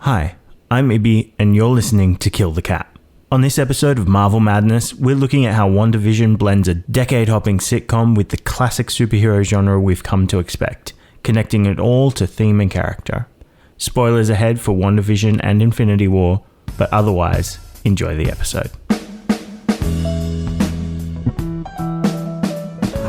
Hi, I'm Ibby, and you're listening to Kill the Cat. On this episode of Marvel Madness, we're looking at how WandaVision blends a decade-hopping sitcom with the classic superhero genre we've come to expect, connecting it all to theme and character. Spoilers ahead for WandaVision and Infinity War, but otherwise, enjoy the episode.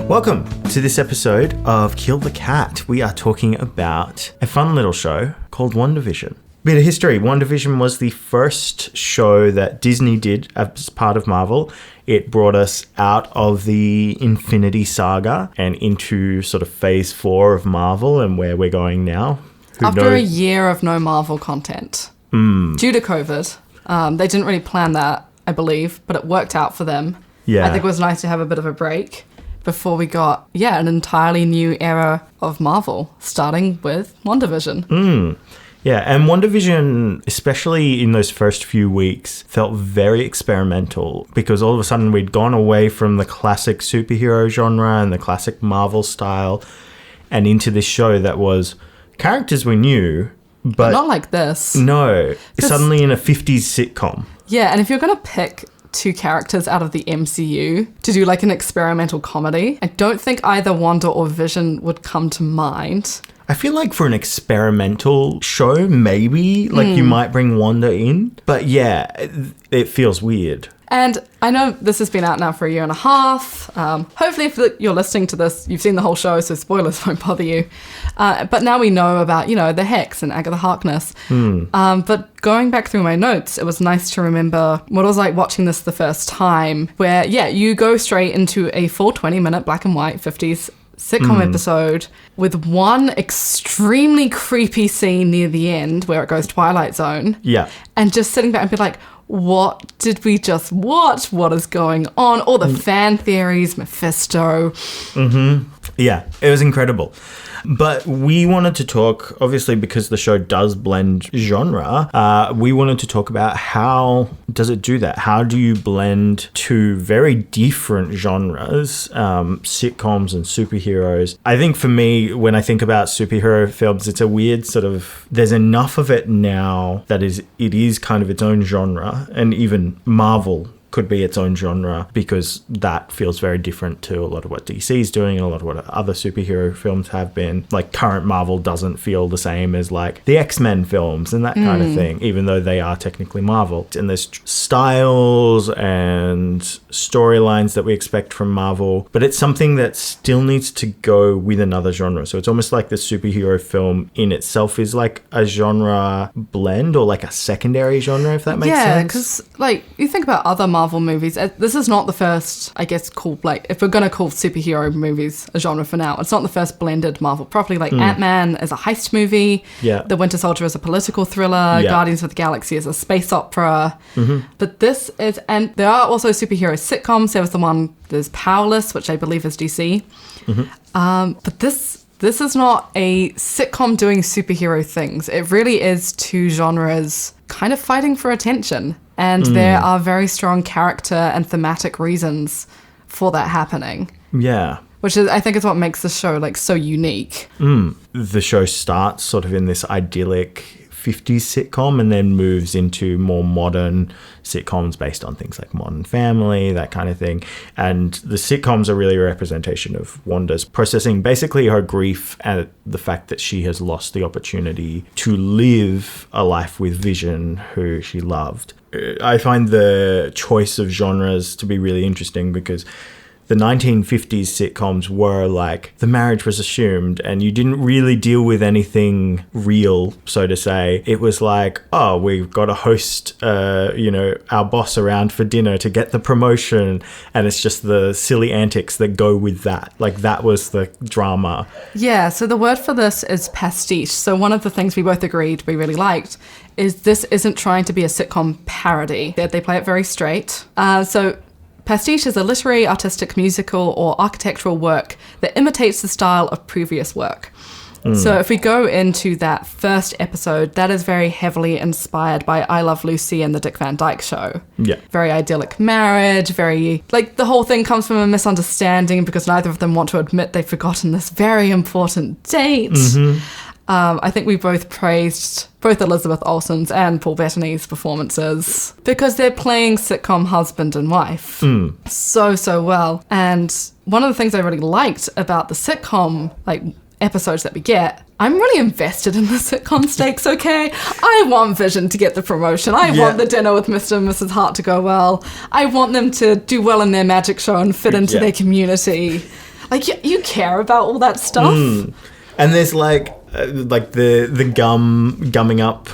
Welcome to this episode of Kill the Cat. We are talking about a fun little show called WandaVision. Bit of history. WandaVision was the first show that Disney did as part of Marvel. It brought us out of the Infinity Saga and into sort of phase 4 of Marvel and where we're going now. After a year of no Marvel content due to COVID. They didn't really plan that, I believe, but it worked out for them. Yeah. I think it was nice to have a bit of a break before we got, an entirely new era of Marvel, starting with WandaVision. Yeah, and WandaVision, especially in those first few weeks, felt very experimental because all of a sudden we'd gone away from the classic superhero genre and the classic Marvel style and into this show that was characters we knew, but not like this. No, suddenly in a 50s sitcom. Yeah, and if you're going to pick two characters out of the MCU to do like an experimental comedy, I don't think either Wanda or Vision would come to mind. I feel like for an experimental show, maybe, you might bring Wanda in. But yeah, it feels weird. And I know this has been out now for a year and a half. Hopefully, if you're listening to this, you've seen the whole show, so spoilers won't bother you. But now we know about, the Hex and Agatha Harkness. But going back through my notes, it was nice to remember what it was like watching this the first time, where, you go straight into a full 20-minute black and white 50s sitcom episode with one extremely creepy scene near the end where it goes Twilight Zone. Yeah. And just sitting back and be like, what did we just watch? What is going on? All the fan theories, Mephisto. Yeah, it was incredible. But we wanted to talk, obviously, because the show does blend genre, we wanted to talk about how does it do that? How do you blend two very different genres, sitcoms and superheroes? I think for me, when I think about superhero films, it's a weird sort of, there's enough of it now that it is kind of its own genre, and even Marvel could be its own genre because that feels very different to a lot of what DC is doing and a lot of what other superhero films have been. Like current Marvel doesn't feel the same as like the X-Men films and that kind of thing, even though they are technically Marvel. And there's styles and storylines that we expect from Marvel, but it's something that still needs to go with another genre. So it's almost like the superhero film in itself is like a genre blend or like a secondary genre, if that makes sense. Yeah, because you think about other Marvel movies, this is not the first, I guess, if we're going to call superhero movies a genre for now, it's not the first blended Marvel properly. Ant-Man is a heist movie, The Winter Soldier is a political thriller, Guardians of the Galaxy is a space opera, but this is, and there are also superhero sitcoms. There was the one, there's Powerless, which I believe is DC, but this is not a sitcom doing superhero things. It really is two genres kind of fighting for attention. And there are very strong character and thematic reasons for that happening. Yeah. Which is, I think, is what makes the show so unique. The show starts sort of in this idyllic 50s sitcom and then moves into more modern sitcoms based on things like Modern Family, that kind of thing. And the sitcoms are really a representation of Wanda's processing basically her grief at the fact that she has lost the opportunity to live a life with Vision, who she loved. I find the choice of genres to be really interesting because the 1950s sitcoms were like the marriage was assumed and you didn't really deal with anything real, so to say. It was like, oh, we've got to host, our boss around for dinner to get the promotion. And it's just the silly antics that go with that. Like that was the drama. Yeah. So the word for this is pastiche. So one of the things we both agreed we really liked is this isn't trying to be a sitcom parody. They play it very straight. So pastiche is a literary, artistic, musical, or architectural work that imitates the style of previous work. So if we go into that first episode, that is very heavily inspired by I Love Lucy and the Dick Van Dyke Show. Yeah. Very idyllic marriage, very, the whole thing comes from a misunderstanding because neither of them want to admit they've forgotten this very important date. I think we both praised both Elizabeth Olsen's and Paul Bettany's performances because they're playing sitcom husband and wife so well. And one of the things I really liked about the sitcom episodes that we get, I'm really invested in the sitcom stakes, okay? I want Vision to get the promotion. I want the dinner with Mr. and Mrs. Hart to go well. I want them to do well in their magic show and fit into their community. You care about all that stuff. And there's the gumming up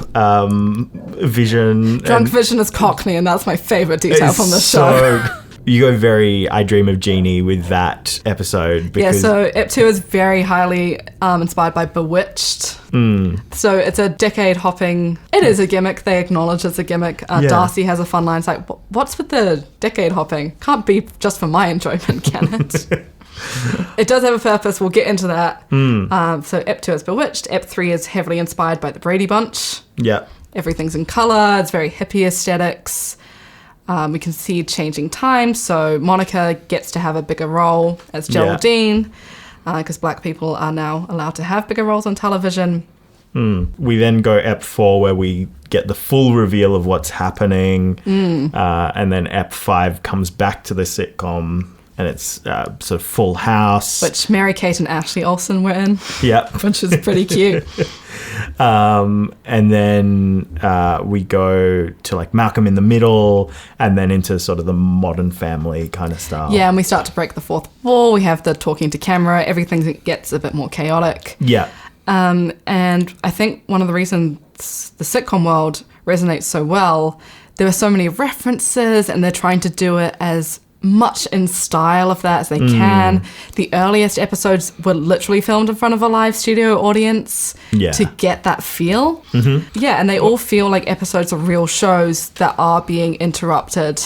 Vision. Drunk Vision is Cockney, and that's my favourite detail from the show. You go very I Dream of Jeannie with that episode. Because so Ep 2 is very highly inspired by Bewitched. So it's a decade hopping. It is a gimmick. They acknowledge it's a gimmick. Darcy has a fun line. It's like, what's with the decade hopping? Can't be just for my enjoyment, can it? It does have a purpose. We'll get into that. So Ep 2 is Bewitched. Ep 3 is heavily inspired by the Brady Bunch. Yeah. Everything's in colour. It's very hippie aesthetics. We can see changing times, so Monica gets to have a bigger role as Geraldine, because black people are now allowed to have bigger roles on television. We then go Ep 4 where we get the full reveal of what's happening, and then Ep 5 comes back to the sitcom, and it's sort of Full House. Which Mary-Kate and Ashley Olsen were in. Yeah. Which is pretty cute. And then we go to Malcolm in the Middle, and then into sort of the Modern Family kind of stuff. Yeah, and we start to break the fourth wall. We have the talking to camera. Everything gets a bit more chaotic. Yeah. And I think one of the reasons the sitcom world resonates so well, there are so many references, and they're trying to do it as much in style of that as they can. The earliest episodes were literally filmed in front of a live studio audience to get that feel. Yeah, and they all feel like episodes of real shows that are being interrupted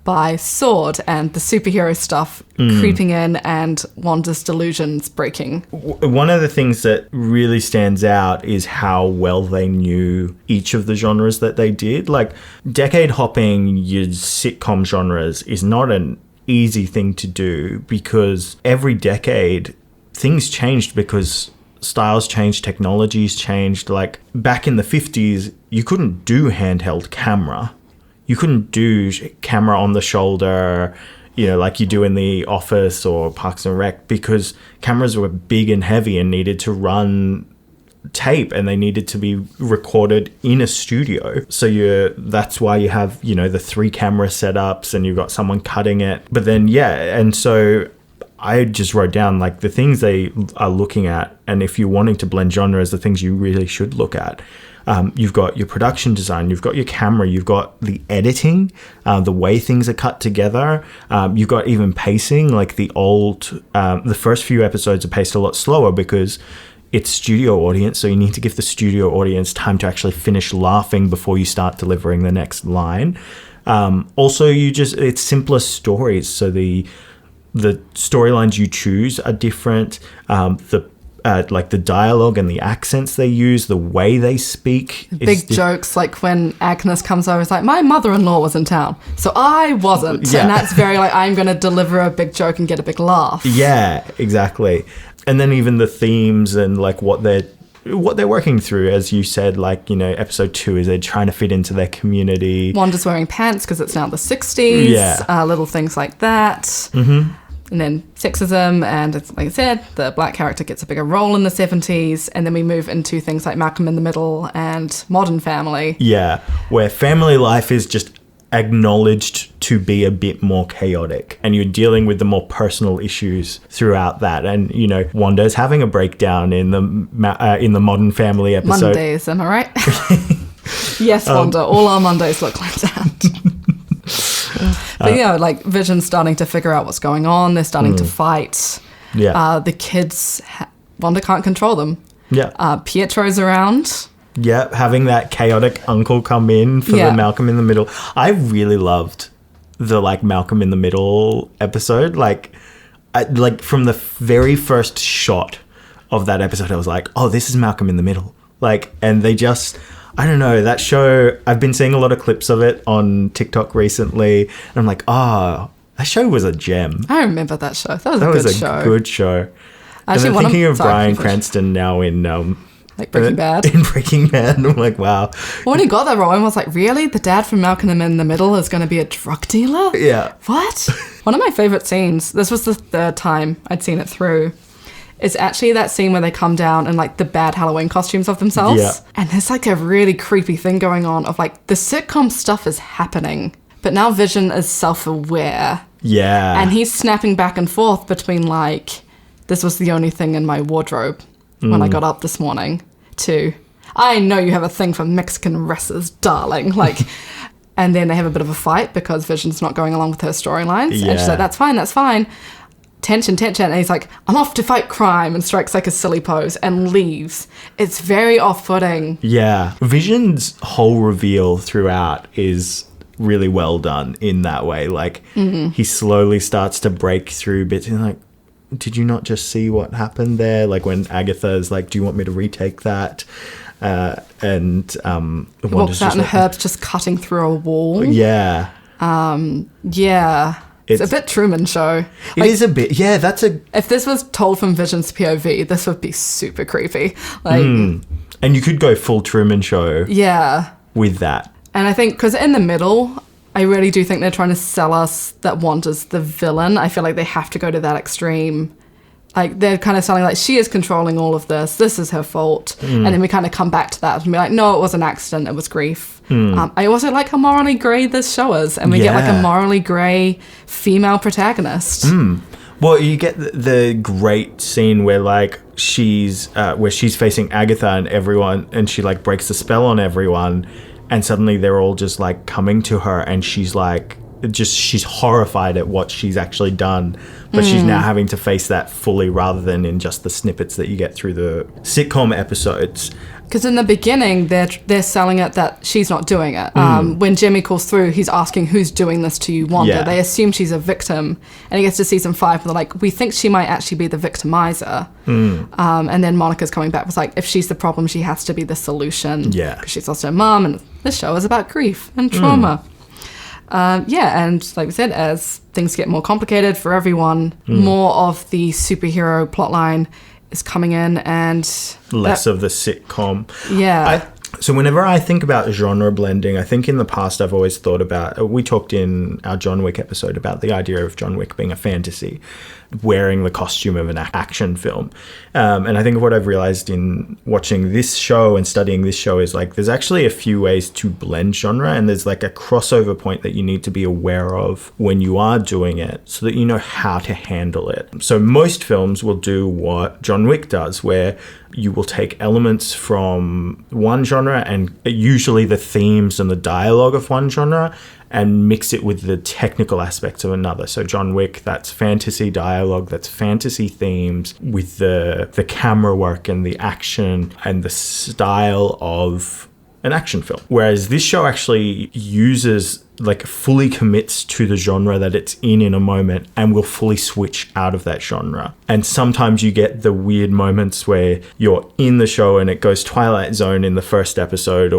by Sword and the superhero stuff creeping in and Wanda's delusions breaking. One of the things that really stands out is how well they knew each of the genres that they did. Decade hopping your sitcom genres is not an easy thing to do, because every decade things changed because styles changed, technologies changed. Back in the 50s, you couldn't do handheld camera. You couldn't do camera on the shoulder, like you do in The Office or Parks and Rec, because cameras were big and heavy and needed to run tape, and they needed to be recorded in a studio. So that's why you have, the 3 camera setups, and you've got someone cutting it. But then, and so I just wrote down the things they are looking at, and if you're wanting to blend genres, the things you really should look at. You've got your production design, you've got your camera, you've got the editing, the way things are cut together. You've got even pacing, the first few episodes are paced a lot slower because it's studio audience, so you need to give the studio audience time to actually finish laughing before you start delivering the next line. Also, it's simpler stories, so the storylines you choose are different. The dialogue and the accents they use, the way they speak. Big jokes, like when Agnes comes over, it's like, my mother-in-law was in town, so I wasn't. Yeah. And that's very I'm going to deliver a big joke and get a big laugh. Yeah, exactly. And then even the themes and what they're working through, as you said, episode 2 is they're trying to fit into their community. Wanda's wearing pants because it's now the 60s. Yeah. Little things like that. Mm-hmm. And then sexism, and it's, like I said, the black character gets a bigger role in the 70s, and then we move into things like Malcolm in the Middle and Modern Family. Yeah, where family life is just acknowledged to be a bit more chaotic, and you're dealing with the more personal issues throughout that. And Wanda's having a breakdown in the Modern Family episode. Mondays, am I right? Yes, Wanda. All our Mondays look like that. But Vision's starting to figure out what's going on. They're starting to fight. Yeah. The kids, Wanda can't control them. Yeah. Pietro's around. Yeah, having that chaotic uncle come in for the Malcolm in the Middle. I really loved the Malcolm in the Middle episode. From the very first shot of that episode, I was like, oh, this is Malcolm in the Middle. And they just, I don't know, that show, I've been seeing a lot of clips of it on TikTok recently, and I'm like, that show was a gem. I remember that show. That was a good show. Good show. Actually, and then thinking of Bryan Cranston now in Like Breaking Bad. In Breaking Bad. I'm like, wow. When he got that role, I was like, really? The dad from Malcolm in the Middle is going to be a drug dealer? Yeah. What? One of my favourite scenes, this was the third time I'd seen it through, is actually that scene where they come down in like the bad Halloween costumes of themselves. Yeah. And there's like a really creepy thing going on of like the sitcom stuff is happening, but now Vision is self-aware. Yeah. And he's snapping back and forth between like, this was the only thing in my wardrobe when I got up this morning, to, I know you have a thing for Mexican wrestlers, darling. Like, and then they have a bit of a fight because Vision's not going along with her storylines. Yeah. And she's like, that's fine. Tension. And he's like, I'm off to fight crime, and strikes like a silly pose and leaves. It's very off-putting. Yeah. Vision's whole reveal throughout is really well done in that way. Like, he slowly starts to break through bits and like, did you not just see what happened there? Like when Agatha is like, do you want me to retake that? And He walks out and Herb's just cutting through a wall. Yeah. Yeah. It's a bit Truman Show. It is a bit. Yeah, that's a... If this was told from Vision's POV, this would be super creepy. Like, and you could go full Truman Show yeah. with that. And I think, because in the middle, I really do think they're trying to sell us that Wanda's the villain. I feel like they have to go to that extreme. Like, they're kind of selling, like, she is controlling all of this. This is her fault. And then we kind of come back to that and be like, no, it was an accident. It was grief. I also like how morally grey this show is. And we get, like, a morally grey female protagonist. Well, you get the great scene where, like, she's facing Agatha and everyone, and she, like, breaks the spell on everyone. And suddenly they're all just, like, coming to her, and she's, like, she's horrified at what she's actually done. But she's now having to face that fully rather than in just the snippets that you get through the sitcom episodes. Because in the beginning, they're selling it that she's not doing it. When Jimmy calls through, he's asking, who's doing this to you, Wanda? Yeah. They assume she's a victim. And he gets to season 5, and they're like, we think she might actually be the victimizer. And then Monica's coming back, was like, if she's the problem, she has to be the solution. Yeah. Because she's lost her mom, and this show is about grief and trauma. And like we said, as things get more complicated for everyone, more of the superhero plotline is coming in, and Less of the sitcom. Yeah. So whenever I think about genre blending, I think in the past I've always thought about, we talked in our John Wick episode about the idea of John Wick being a fantasy, wearing the costume of an action film. And I think what I've realized in watching this show and studying this show is like, there's actually a few ways to blend genre, and there's like a crossover point that you need to be aware of when you are doing it so that you know how to handle it. So most films will do what John Wick does, where you will take elements from one genre and usually the themes and the dialogue of one genre and mix it with the technical aspects of another. So John Wick, that's fantasy dialogue, that's fantasy themes with the camera work and the action and the style of an action film. Whereas this show actually uses, like, fully commits to the genre that it's in a moment and will fully switch out of that genre. And sometimes you get the weird moments where you're in the show and it goes Twilight Zone in the first episode,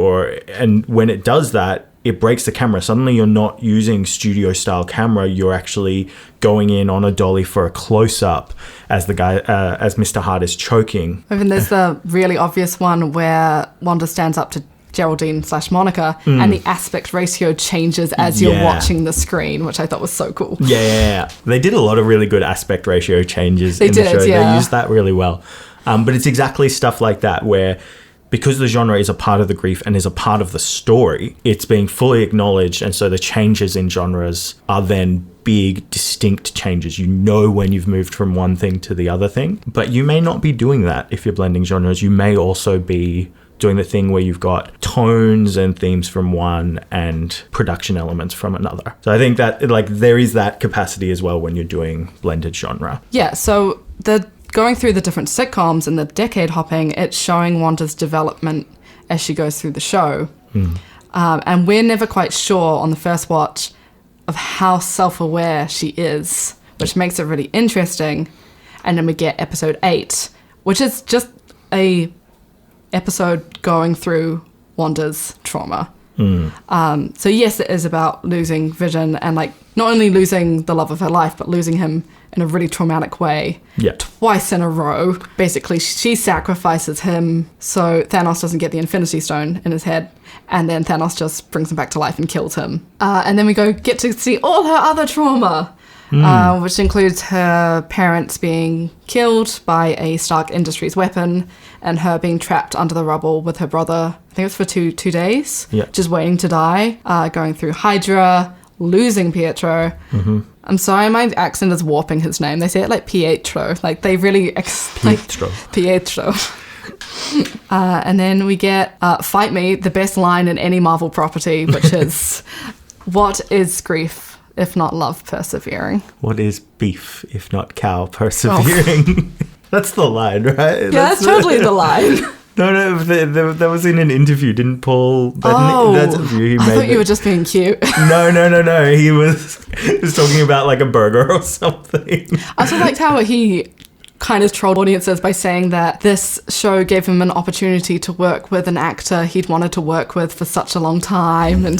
and when it does that, it breaks the camera. Suddenly you're not using studio style camera. You're actually going in on a dolly for a close up as the guy, as Mr. Hart is choking. I mean, there's the really obvious one where Wanda stands up to Geraldine/Monica and the aspect ratio changes as you're watching the screen, which I thought was so cool. Yeah. They did a lot of really good aspect ratio changes in the show. They used that really well. But it's exactly stuff like that where, because the genre is a part of the grief and is a part of the story, it's being fully acknowledged, and so the changes in genres are then big, distinct changes. You know when you've moved from one thing to the other thing, but you may not be doing that if you're blending genres. You may also be doing the thing where you've got tones and themes from one and production elements from another. So I think that, like, there is that capacity as well when you're doing blended genre. Yeah, so going through the different sitcoms and the decade hopping, it's showing Wanda's development as she goes through the show. And we're never quite sure on the first watch of how self-aware she is, which makes it really interesting. And then we get episode 8, which is just a episode going through Wanda's trauma. So yes, it is about losing Vision and like not only losing the love of her life, but losing him in a really traumatic way. Yeah. Twice in a row. Basically, she sacrifices him so Thanos doesn't get the Infinity Stone in his head. And then Thanos just brings him back to life and kills him. And then we get to see all her other trauma, which includes her parents being killed by a Stark Industries weapon and her being trapped under the rubble with her brother. I think it was for two days. Yeah. Just waiting to die. Going through Hydra, losing Pietro. I'm sorry, my accent is warping his name. They say it like Pietro. Like, they really... Pietro. Pietro. And then we get Fight Me, the best line in any Marvel property, which is, what is grief if not love persevering? What is beef if not cow persevering? That's the line, right? Yeah, that's totally the line. No, that was in an interview, didn't Paul? That's a view he made. I thought you were just being cute. No. He was talking about like a burger or something. I also liked how he kind of trolled audiences by saying that this show gave him an opportunity to work with an actor he'd wanted to work with for such a long time. And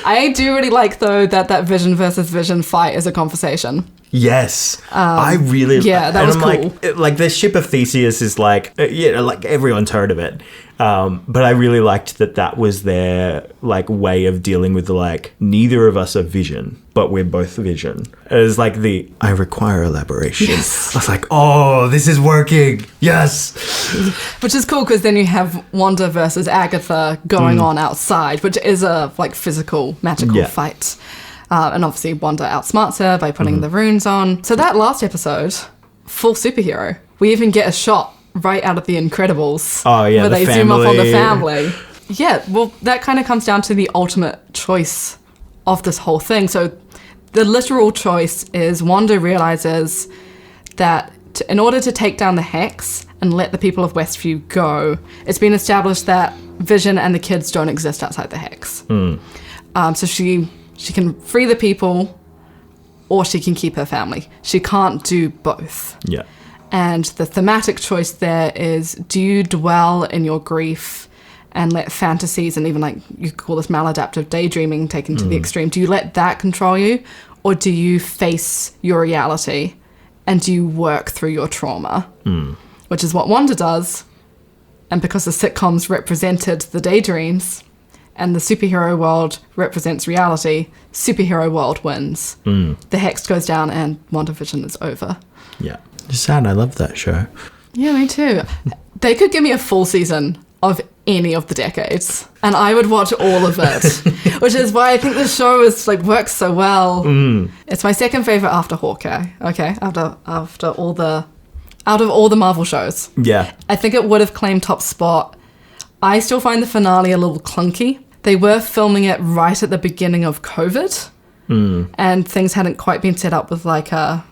I do really like, though, that Vision versus Vision fight is a conversation. Yes, I really... Yeah, that was cool. Like the ship of Theseus is like, like everyone's heard of it. But I really liked that was their like way of dealing with the like, neither of us are Vision, but we're both Vision. It was like I require elaboration. Yes. I was like, oh, this is working. Yes. Which is cool because then you have Wanda versus Agatha going on outside, which is a like physical, magical fight. And obviously Wanda outsmarts her by putting the runes on. So that last episode, full superhero. We even get a shot right out of The Incredibles. Oh, yeah, where the they family. zoom up on the family. Yeah, well, that kind of comes down to the ultimate choice of this whole thing. So the literal choice is Wanda realizes that in order to take down the Hex and let the people of Westview go, it's been established that Vision and the kids don't exist outside the Hex. So she can free the people, or she can keep her family. She can't do both. Yeah. And the thematic choice there is, do you dwell in your grief and let fantasies and even like, you could call this maladaptive daydreaming taken to the extreme, do you let that control you? Or do you face your reality and do you work through your trauma? Which is what Wanda does. And because the sitcoms represented the daydreams, and the superhero world represents reality, superhero world wins. The Hex goes down and WandaVision is over. Yeah. It's sad. I love that show. Yeah, me too. They could give me a full season of any of the decades, and I would watch all of it, which is why I think the show is like works so well. It's my second favorite after Hawkeye. Okay, after all the out of all the Marvel shows. Yeah. I think it would have claimed top spot. I still find the finale a little clunky. They were filming it right at the beginning of COVID, and things hadn't quite been set up with like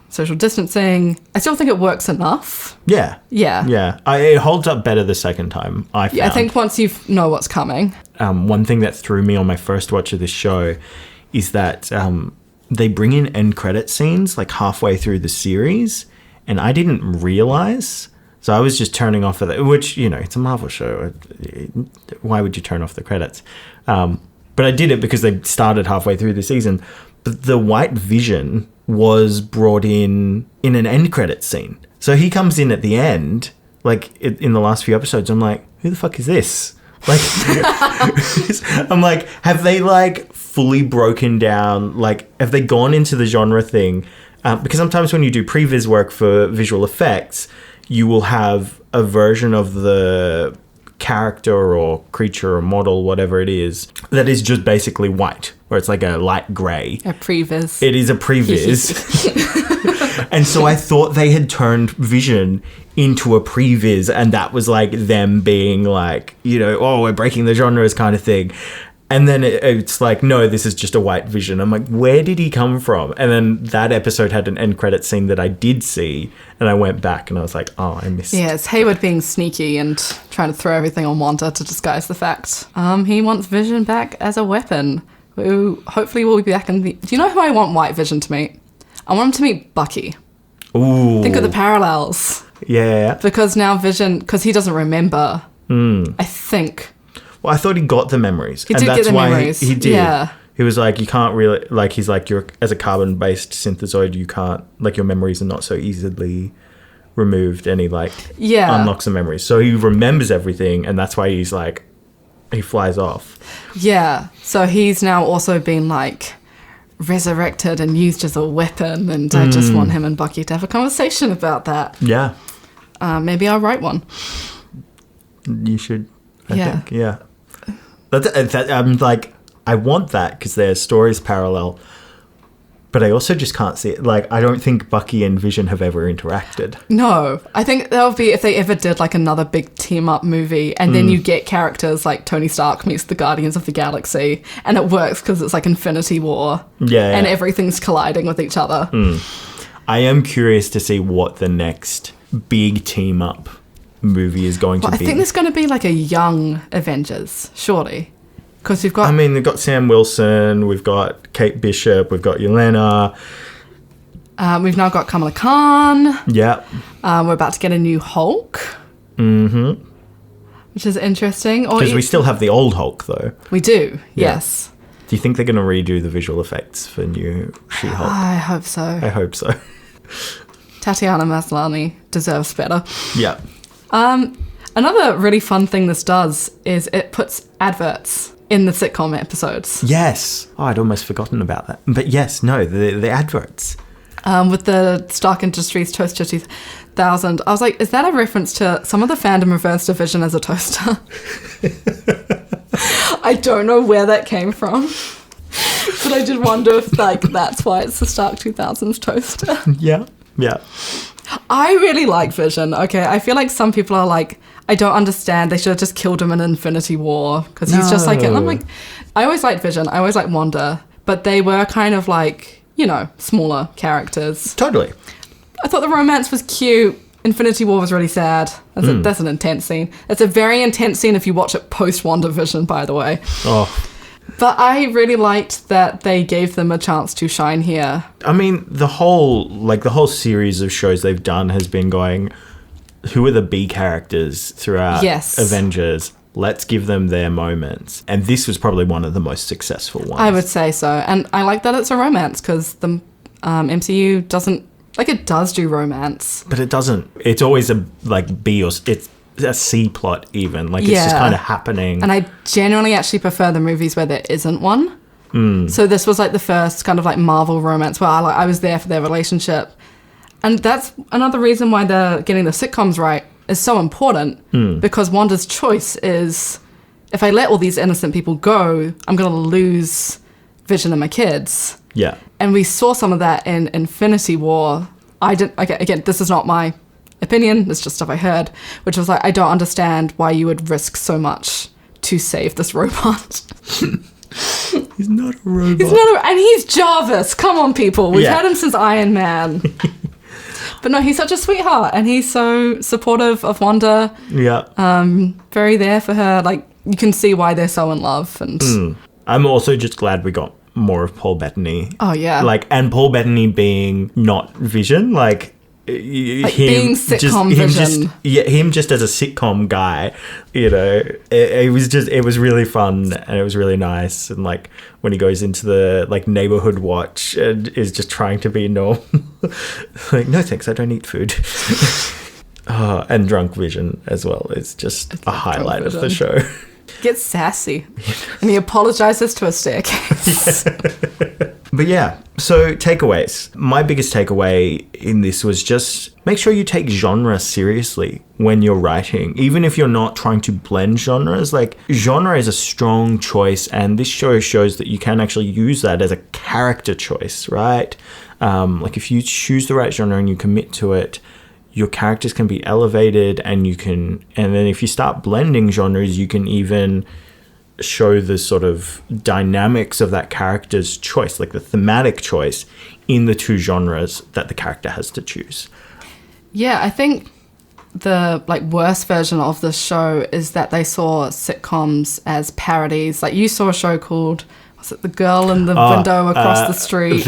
social distancing. I still think it works enough. Yeah. Yeah. Yeah. It holds up better the second time, I found. Yeah, I think once you know what's coming. One thing that threw me on my first watch of this show is that they bring in end credit scenes like halfway through the series, and I didn't realize. So I was just turning off of that, which, it's a Marvel show. Why would you turn off the credits? But I did it because they started halfway through the season. But the White Vision was brought in an end credit scene. So he comes in at the end, like in the last few episodes. I'm like, who the fuck is this? Like, I'm like, have they like fully broken down? Like, have they gone into the genre thing? Because sometimes when you do previs work for visual effects, you will have a version of the character or creature or model, whatever it is, that is just basically white, where it's like a light grey. A previs. It is a previs. And so I thought they had turned Vision into a previs, and that was like them being like, oh, we're breaking the genres kind of thing. And then it's like, no, this is just a White Vision. I'm like, where did he come from? And then that episode had an end credit scene that I did see, and I went back and I was like, oh, I missed. Yeah, it's Hayward being sneaky and trying to throw everything on Wanda to disguise the fact. He wants Vision back as a weapon, who hopefully will be back in the... Do you know who I want White Vision to meet? I want him to meet Bucky. Ooh. Think of the parallels. Yeah. Because now Vision, because he doesn't remember, I think... Well, I thought he got the memories. He did get the memories. He did. Yeah. He was like, you can't really, like, he's like, you're, as a carbon-based synthezoid, you can't, like, your memories are not so easily removed, and he, like, unlocks the memories. So he remembers everything, and that's why he's like, he flies off. Yeah. So he's now also been, like, resurrected and used as a weapon, and I just want him and Bucky to have a conversation about that. Yeah. Maybe I'll write one. You should, I think. Yeah. I'm like, I want that because their stories parallel, but I also just can't see it. Like, I don't think Bucky and Vision have ever interacted. No, I think that would be if they ever did like another big team up movie, and then you get characters like Tony Stark meets the Guardians of the Galaxy, and it works because it's like Infinity War, and everything's colliding with each other. I am curious to see what the next big team up movie is going to be. I think there's going to be like a young Avengers, surely. Because we've got... I mean, we've got Sam Wilson, we've got Kate Bishop, we've got Yelena. We've now got Kamala Khan. Yeah. We're about to get a new Hulk. Mm-hmm. Which is interesting. Because we still have the old Hulk, though. We do, yes. Do you think they're going to redo the visual effects for new She-Hulk? I hope so. I hope so. Tatiana Maslany deserves better. Yeah. Another really fun thing this does is it puts adverts in the sitcom episodes. Yes. Oh, I'd almost forgotten about that. But yes, no, the adverts. With the Stark Industries Toaster 2000, I was like, is that a reference to some of the fandom refers to Vision as a toaster? I don't know where that came from. But I did wonder if, like, that's why it's the Stark 2000s toaster. Yeah. Yeah. I really like Vision, okay? I feel like some people are like, I don't understand. They should have just killed him in Infinity War because he's just like, and I'm like, I always liked Vision. I always liked Wanda, but they were kind of like, you know, smaller characters. Totally. I thought the romance was cute. Infinity War was really sad. That's an intense scene. It's a very intense scene if you watch it post WandaVision, by the way. Oh. But I really liked that they gave them a chance to shine here. I mean, the whole series of shows they've done has been going, who are the B characters throughout Avengers? Let's give them their moments. And this was probably one of the most successful ones. I would say so. And I like that it's a romance because the MCU doesn't, like, it does do romance. But it doesn't. It's always a, like, B or... It's a C plot even. Like, it's just kind of happening. And I genuinely actually prefer the movies where there isn't one. So this was, like, the first kind of, like, Marvel romance where I was there for their relationship. And that's another reason why they're getting the sitcoms right is so important. Because Wanda's choice is, if I let all these innocent people go, I'm going to lose Vision and my kids. Yeah. And we saw some of that in Infinity War. Again, this is not my opinion, it's just stuff I heard, which was like, I don't understand why you would risk so much to save this robot. He's not a robot. And he's Jarvis. Come on, people. We've had him since Iron Man. But no, he's such a sweetheart, and he's so supportive of Wanda. Yeah. Very there for her. Like, you can see why they're so in love. And I'm also just glad we got more of Paul Bettany. Oh, yeah. Like, and Paul Bettany being not Vision, like being sitcom Vision. Him just as a sitcom guy, you know, it was really fun and it was really nice. And like when he goes into the like neighborhood watch and is just trying to be normal, like, no thanks, I don't eat food. And drunk Vision as well. It's just a highlight of the show. Gets sassy and he apologizes to a staircase. But yeah, so takeaways. My biggest takeaway in this was just make sure you take genre seriously when you're writing. Even if you're not trying to blend genres, like genre is a strong choice, and this show shows that you can actually use that as a character choice, right? Like if you choose the right genre and you commit to it, your characters can be elevated, and then if you start blending genres, you can even show the sort of dynamics of that character's choice, like the thematic choice in the two genres that the character has to choose. Yeah, I think the like worst version of this show is that they saw sitcoms as parodies. Like you saw a show called, was it The Girl in the Window Across the Street?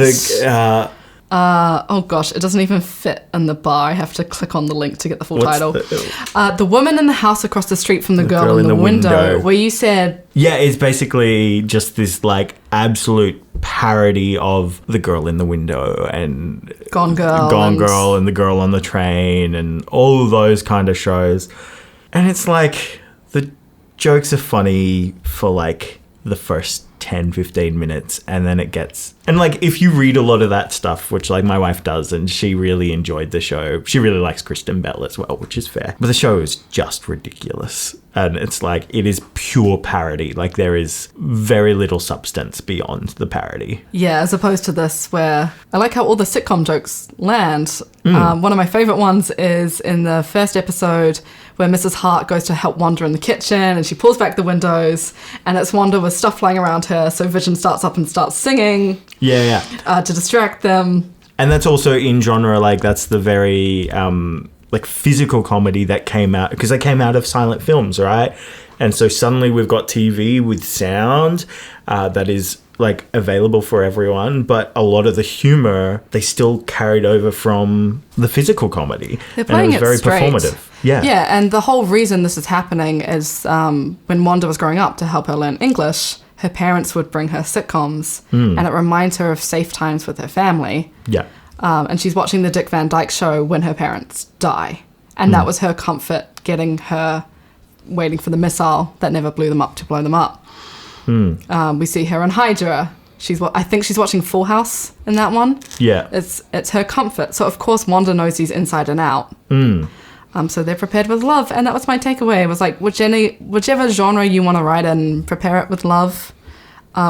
Oh gosh, it doesn't even fit in the bar. I have to click on the link to get the full What's title. The woman in the house across the street from the girl in the window, where you said... Yeah, it's basically just this like absolute parody of The Girl in the Window and Gone Girl and The Girl on the Train and all of those kind of shows. And it's like the jokes are funny for like the first 10, 15 minutes, and then it gets... And like if you read a lot of that stuff, which like my wife does, and she really enjoyed the show. She really likes Kristen Bell as well, which is fair. But the show is just ridiculous. And it's like, it is pure parody. Like there is very little substance beyond the parody. Yeah, as opposed to this where I like how all the sitcom jokes land. One of my favorite ones is in the first episode where Mrs. Hart goes to help Wanda in the kitchen and she pulls back the windows and it's Wanda with stuff flying around her. So Vision starts up and starts singing. Yeah. To distract them. And that's also in genre, like that's the very like physical comedy that came out, because they came out of silent films, right? And so suddenly we've got TV with sound that is like available for everyone, but a lot of the humor they still carried over from the physical comedy. They're playing and it was very performative. Yeah, and the whole reason this is happening is when Wanda was growing up, to help her learn English, her parents would bring her sitcoms, and it reminds her of safe times with her family. Yeah. And she's watching the Dick Van Dyke Show when her parents die. And that was her comfort, getting her waiting for the missile that never blew them up to blow them up. We see her in Hydra. I think she's watching Full House in that one. Yeah. It's her comfort. So, of course, Wanda knows these inside and out. So they're prepared with love. And that was my takeaway. It was like, whichever genre you want to write in, prepare it with love.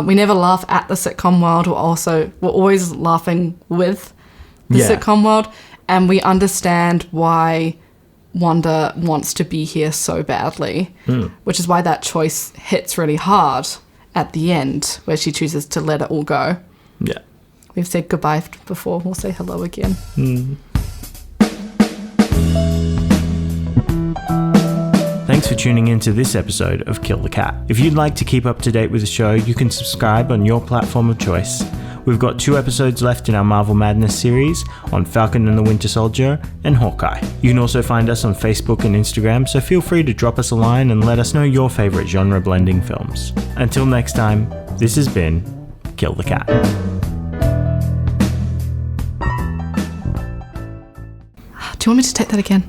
We never laugh at the sitcom world. We're always laughing with the sitcom world, and we understand why Wanda wants to be here so badly, which is why that choice hits really hard at the end, where she chooses to let it all go. Yeah. We've said goodbye before, we'll say hello again. Thanks for tuning in to this episode of Kill the Cat. If you'd like to keep up to date with the show, you can subscribe on your platform of choice. We've got 2 episodes left in our Marvel Madness series on Falcon and the Winter Soldier and Hawkeye. You can also find us on Facebook and Instagram, so feel free to drop us a line and let us know your favourite genre blending films. Until next time, this has been Kill the Cat. Do you want me to take that again?